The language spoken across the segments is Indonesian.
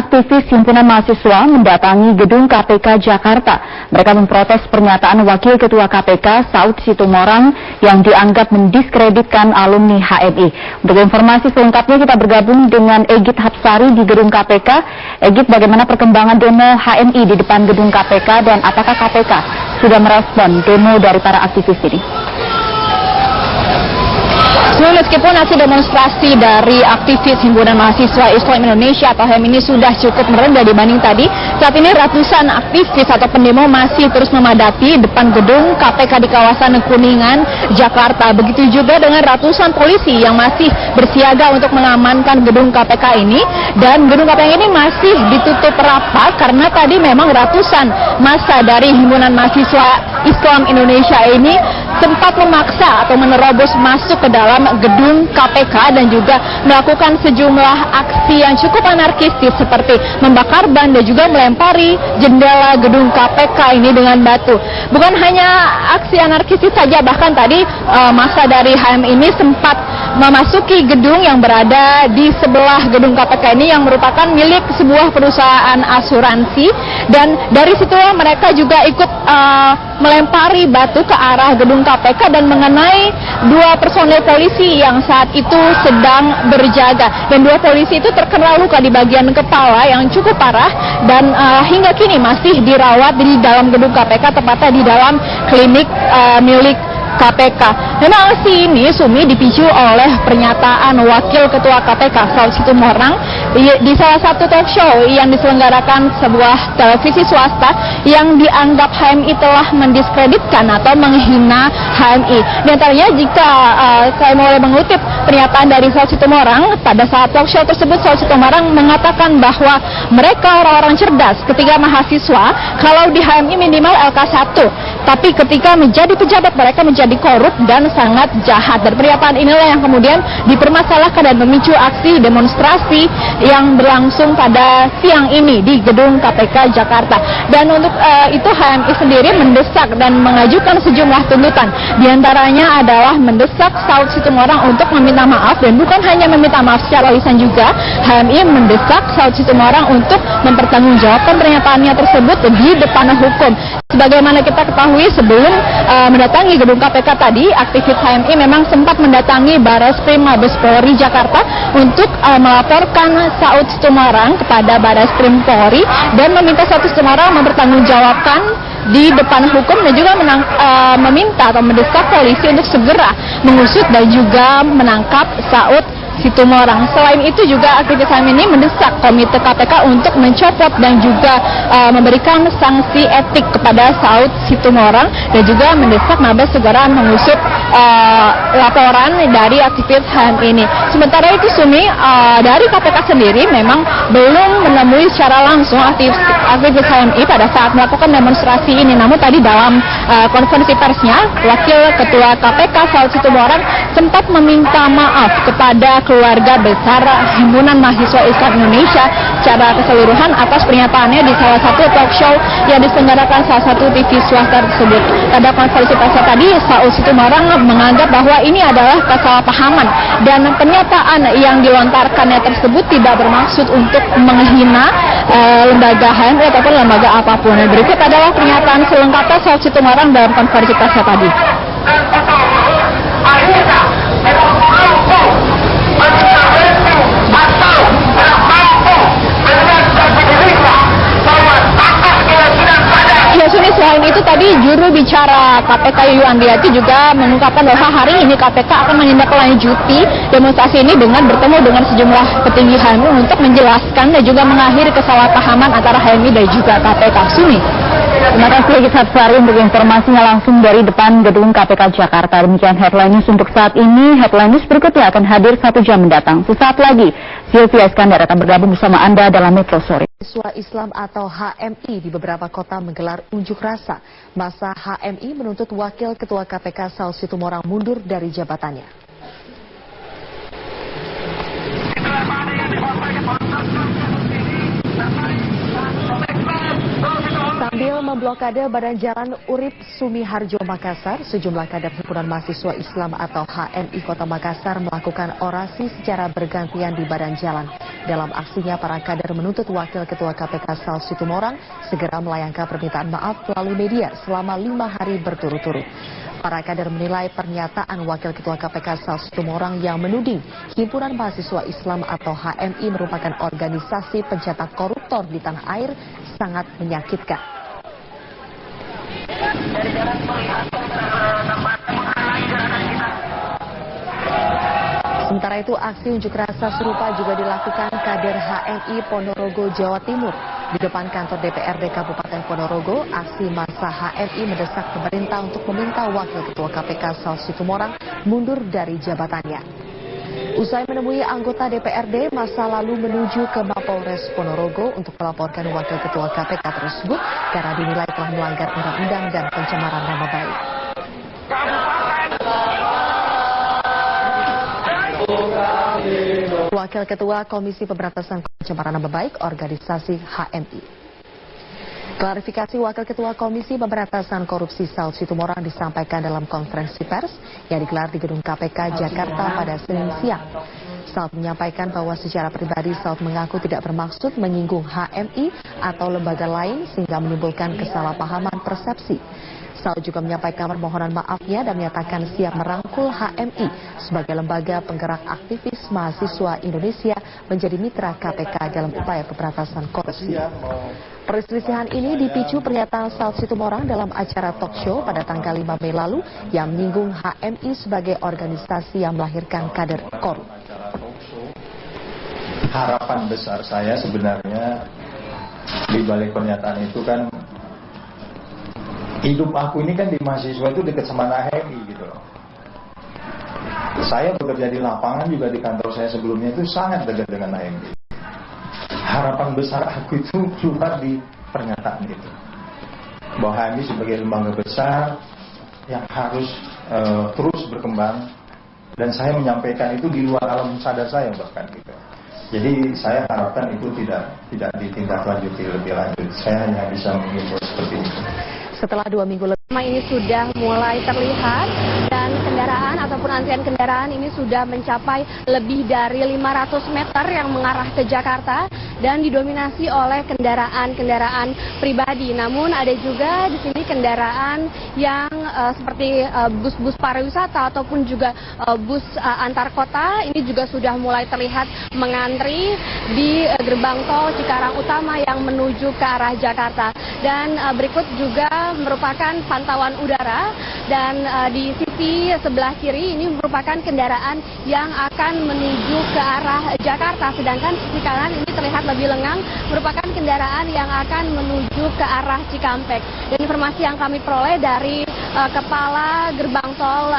aktivis himpunan mahasiswa mendatangi gedung KPK Jakarta. Mereka memprotes pernyataan Wakil Ketua KPK Saud Situmorang yang dianggap mendiskreditkan alumni HMI. Untuk informasi selengkapnya kita bergabung dengan Egit Hapsari di gedung KPK. Egit, bagaimana perkembangan demo HMI di depan gedung KPK dan apakah KPK sudah merespon demo dari para aktivis ini? Meskipun hasil demonstrasi dari aktivis Himpunan Mahasiswa Islam Indonesia atau HIM ini sudah cukup merendah dibanding tadi, saat ini ratusan aktivis atau pendemo masih terus memadati depan gedung KPK di kawasan Kuningan, Jakarta. Begitu juga dengan ratusan polisi yang masih bersiaga untuk mengamankan gedung KPK ini. Dan gedung KPK ini masih ditutup rapat karena tadi memang ratusan massa dari Himpunan Mahasiswa Islam Indonesia ini sempat memaksa atau menerobos masuk ke dalam gedung KPK dan juga melakukan sejumlah aksi yang cukup anarkistis seperti membakar ban dan juga melempari jendela gedung KPK ini dengan batu. Bukan hanya aksi anarkistis saja, bahkan tadi massa dari HM ini sempat memasuki gedung yang berada di sebelah gedung KPK ini yang merupakan milik sebuah perusahaan asuransi, dan dari situlah mereka juga ikut melempari batu ke arah gedung KPK dan mengenai dua personel polisi yang saat itu sedang berjaga, dan dua polisi itu terkena luka di bagian kepala yang cukup parah dan hingga kini masih dirawat di dalam gedung KPK, tepatnya di dalam klinik milik KPK. Memang aksi ini, Sumi, dipicu oleh pernyataan Wakil Ketua KPK Saud Situmorang di salah satu talk show yang diselenggarakan sebuah televisi swasta yang dianggap HMI telah mendiskreditkan atau menghina HMI. Di antaranya, jika saya mulai mengutip pernyataan dari Saud Situmorang, pada saat talk show tersebut Saud Situmorang mengatakan bahwa mereka orang-orang cerdas ketika mahasiswa, kalau di HMI minimal LK1, tapi ketika menjadi pejabat mereka menjadi korup dan sangat jahat. Dan pernyataan inilah yang kemudian dipermasalahkan dan memicu aksi demonstrasi yang berlangsung pada siang ini di gedung KPK Jakarta. Dan untuk itu HMI sendiri mendesak dan mengajukan sejumlah tuntutan. Di antaranya adalah mendesak Saud Situmorang untuk meminta maaf, dan bukan hanya meminta maaf secara lisan juga, HMI mendesak Saud Situmorang untuk mempertanggungjawabkan pernyataannya tersebut di depan hukum. Sebagaimana kita ketahui, sebelum mendatangi gedung KPK tadi, aktivis HMI memang sempat mendatangi Barreskrim Mabes Polri Jakarta untuk melaporkan Saud Situmorang kepada Barreskrim Polri dan meminta Saud Situmorang mempertanggungjawabkan di depan hukum, dan juga meminta atau mendesak polisi untuk segera mengusut dan juga menangkap Saud Situmorang. Selain itu juga aktivis HM ini mendesak Komite KPK untuk mencopot dan juga memberikan sanksi etik kepada Saud Situmorang, dan juga mendesak Mabes segera mengusut laporan dari aktivis HM ini. Sementara itu, Sumi, dari KPK sendiri memang belum menemui secara langsung aktivis HMI pada saat melakukan demonstrasi ini. Namun tadi dalam konferensi persnya, Wakil Ketua KPK Saud Situmorang sempat meminta maaf kepada keluarga besar Himpunan Mahasiswa Islam Indonesia secara keseluruhan atas pernyataannya di salah satu talk show yang diselenggarakan salah satu TV swasta tersebut. Pada konferensi persnya tadi, Saud Situmorang menganggap bahwa ini adalah kesalahpahaman dan pernyataan yang dilontarkannya tersebut tidak bermaksud untuk menghina lembaga HMI ataupun lembaga apapun. Berikut adalah pernyataan selengkapnya Saud Situmorang dalam konferensi persnya tadi. Selain itu tadi juru bicara KPK Yuyu Andriati juga mengungkapkan bahwa hari ini KPK akan menindaklanjuti demonstrasi ini dengan bertemu dengan sejumlah petinggi HMI untuk menjelaskan dan juga mengakhiri kesalahpahaman antara HMI dan juga KPK. Sumi. Terima kasih Egit Hapsari untuk informasinya langsung dari depan gedung KPK Jakarta. Demikian Headline News untuk saat ini. Headline News berikutnya akan hadir 1 jam mendatang. Sesaat lagi, Sylvia Iskandar akan bergabung bersama Anda dalam Metro Sore. Mahasiswa Islam atau HMI di beberapa kota menggelar unjuk rasa. Massa HMI menuntut Wakil Ketua KPK Saud Situmorang mundur dari jabatannya. Sambil memblokade Badan Jalan Urip Sumiharjo Makassar, sejumlah kader Himpunan Mahasiswa Islam atau HMI Kota Makassar melakukan orasi secara bergantian di badan jalan. Dalam aksinya, para kader menuntut Wakil Ketua KPK Saud Situmorang segera melayangkan permintaan maaf melalui media selama 5 hari berturut-turut. Para kader menilai pernyataan Wakil Ketua KPK Saud Situmorang yang menuding Himpunan Mahasiswa Islam atau HMI merupakan organisasi pencetak koruptor di tanah air sangat menyakitkan. Sementara itu, aksi unjuk rasa serupa juga dilakukan kader HMI Ponorogo, Jawa Timur. Di depan kantor DPRD Kabupaten Ponorogo, aksi massa HMI mendesak pemerintah untuk meminta Wakil Ketua KPK Saud Situmorang mundur dari jabatannya. Usai menemui anggota DPRD, massa lalu menuju ke Mapolres Ponorogo untuk melaporkan Wakil Ketua KPK tersebut karena dinilai telah melanggar undang-undang dan pencemaran nama baik. Wakil Ketua Komisi Pemberantasan Pencemaran Nama Baik Organisasi HMI. Klarifikasi Wakil Ketua Komisi Pemberantasan Korupsi Saud Situmorang disampaikan dalam konferensi pers yang digelar di Gedung KPK Jakarta pada Senin siang. Saud menyampaikan bahwa secara pribadi Saud mengaku tidak bermaksud menyinggung HMI atau lembaga lain sehingga menimbulkan kesalahpahaman persepsi. Saud juga menyampaikan permohonan maafnya dan menyatakan siap merangkul HMI sebagai lembaga penggerak aktivis mahasiswa Indonesia menjadi mitra KPK dalam upaya pemberantasan korupsi. Perselisihan ini dipicu pernyataan Saud Situmorang dalam acara talk show pada tanggal 5 Mei lalu yang menyinggung HMI sebagai organisasi yang melahirkan kader korup. Harapan besar saya sebenarnya di balik pernyataan itu kan, hidup aku ini kan di mahasiswa itu dekat sama HMI gitu loh. Saya bekerja di lapangan juga di kantor saya sebelumnya itu sangat dekat dengan HMI. Harapan besar aku itu keluar di pernyataan itu, bahwa HMI sebagai lembaga besar yang harus terus berkembang, dan saya menyampaikan itu di luar alam sadar saya bahkan gitu. Jadi saya harapkan itu tidak ditindaklanjuti lebih lanjut. Saya hanya bisa mengimbau seperti itu. Setelah 2 minggu lebih ini sudah mulai terlihat dan kendaraan ataupun antrian kendaraan ini sudah mencapai lebih dari 500 meter yang mengarah ke Jakarta dan didominasi oleh kendaraan-kendaraan pribadi. Namun ada juga di sini kendaraan yang seperti bus-bus pariwisata ataupun juga bus antar kota ini juga sudah mulai terlihat mengantri di gerbang tol Cikarang Utama yang menuju ke arah Jakarta. Dan berikut juga merupakan pantauan udara, dan di sisi sebelah kiri ini merupakan kendaraan yang akan menuju ke arah Jakarta, sedangkan sisi kanan ini terlihat lebih lengang merupakan kendaraan yang akan menuju ke arah Cikampek. Dan informasi yang kami peroleh dari Kepala Gerbang Tol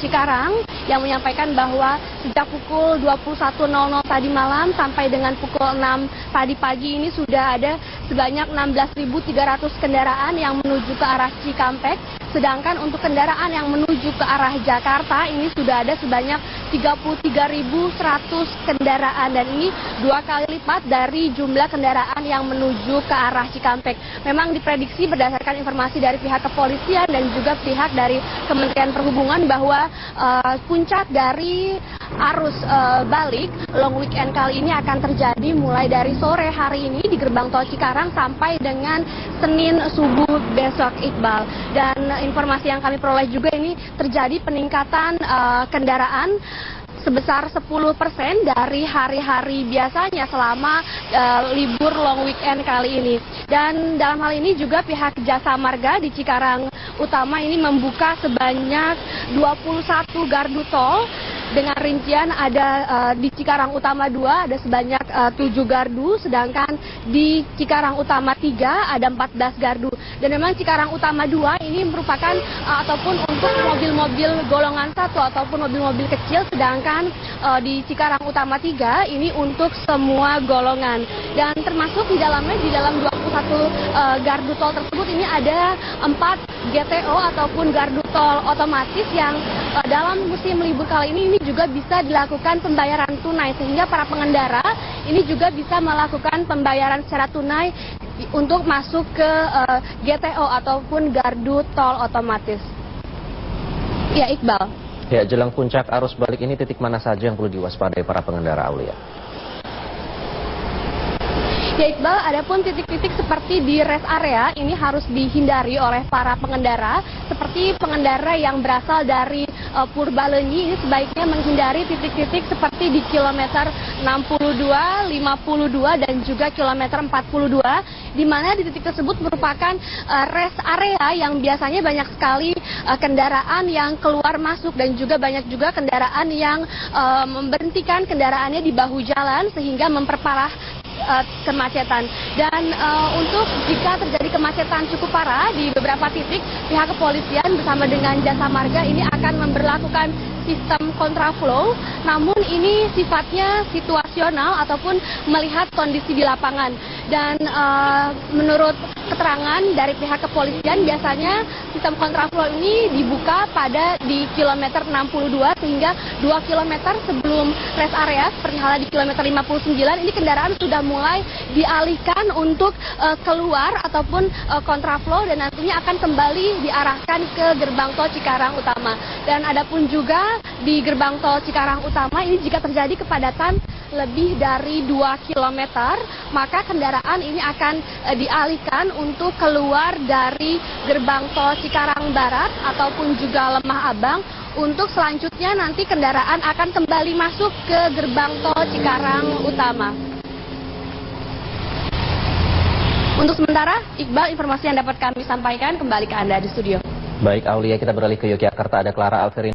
Cikarang yang menyampaikan bahwa sejak pukul 21.00 tadi malam sampai dengan pukul 6 tadi pagi ini sudah ada sebanyak 16.300 kendaraan yang menuju ke arah Cikampek, sedangkan untuk kendaraan yang menuju ke arah Jakarta ini sudah ada sebanyak 33.100 kendaraan, dan ini 2 kali lipat dari jumlah kendaraan yang menuju ke arah Cikampek. Memang diprediksi berdasarkan informasi dari pihak kepolisian dan juga pihak dari Kementerian Perhubungan bahwa puncak dari arus balik long weekend kali ini akan terjadi mulai dari sore hari ini di gerbang tol Cikarang sampai dengan Senin subuh besok, Iqbal. Dan informasi yang kami peroleh juga ini terjadi peningkatan kendaraan sebesar 10% dari hari-hari biasanya selama libur long weekend kali ini. Dan dalam hal ini juga pihak Jasa Marga di Cikarang Utama ini membuka sebanyak 21 gardu tol. Dengan rincian ada di Cikarang Utama 2 ada sebanyak 7 gardu, sedangkan di Cikarang Utama 3 ada 14 gardu. Dan memang Cikarang Utama 2 ini merupakan ataupun untuk mobil-mobil golongan 1 ataupun mobil-mobil kecil, sedangkan di Cikarang Utama 3 ini untuk semua golongan. Dan termasuk di dalam 21 gardu tol tersebut ini ada 4 GTO ataupun gardu tol otomatis yang dalam musim libur kali ini juga bisa dilakukan pembayaran tunai, sehingga para pengendara ini juga bisa melakukan pembayaran secara tunai untuk masuk ke GTO ataupun gardu tol otomatis. Ya, Iqbal. Ya, jelang puncak arus balik ini titik mana saja yang perlu diwaspadai para pengendara, Aulia? Ya Iqbal, adapun titik-titik seperti di rest area ini harus dihindari oleh para pengendara, seperti pengendara yang berasal dari Purbalenyi ini sebaiknya menghindari titik-titik seperti di kilometer 62, 52 dan juga kilometer 42, di mana di titik tersebut merupakan rest area yang biasanya banyak sekali kendaraan yang keluar masuk dan juga banyak juga kendaraan yang memberhentikan kendaraannya di bahu jalan sehingga memperparah kemacetan. Dan untuk jika terjadi kemacetan cukup parah di beberapa titik, pihak kepolisian bersama dengan Jasa Marga ini akan memberlakukan sistem kontraflow, namun ini sifatnya situasional ataupun melihat kondisi di lapangan. Dan menurut keterangan dari pihak kepolisian, biasanya sistem kontraflow ini dibuka di kilometer 62 sehingga 2 kilometer sebelum rest area, seperti halnya di kilometer 59, ini kendaraan sudah mulai dialihkan untuk keluar ataupun kontraflow dan nantinya akan kembali diarahkan ke gerbang tol Cikarang Utama. Dan adapun juga di gerbang tol Cikarang Utama ini jika terjadi kepadatan lebih dari 2 km, maka kendaraan ini akan dialihkan untuk keluar dari gerbang tol Cikarang Barat ataupun juga Lemah Abang, untuk selanjutnya nanti kendaraan akan kembali masuk ke gerbang tol Cikarang Utama. Untuk sementara, Iqbal, informasi yang dapat kami sampaikan, kembali ke Anda di studio. Baik, Aulia, kita beralih ke Yogyakarta. Ada Clara Alverin.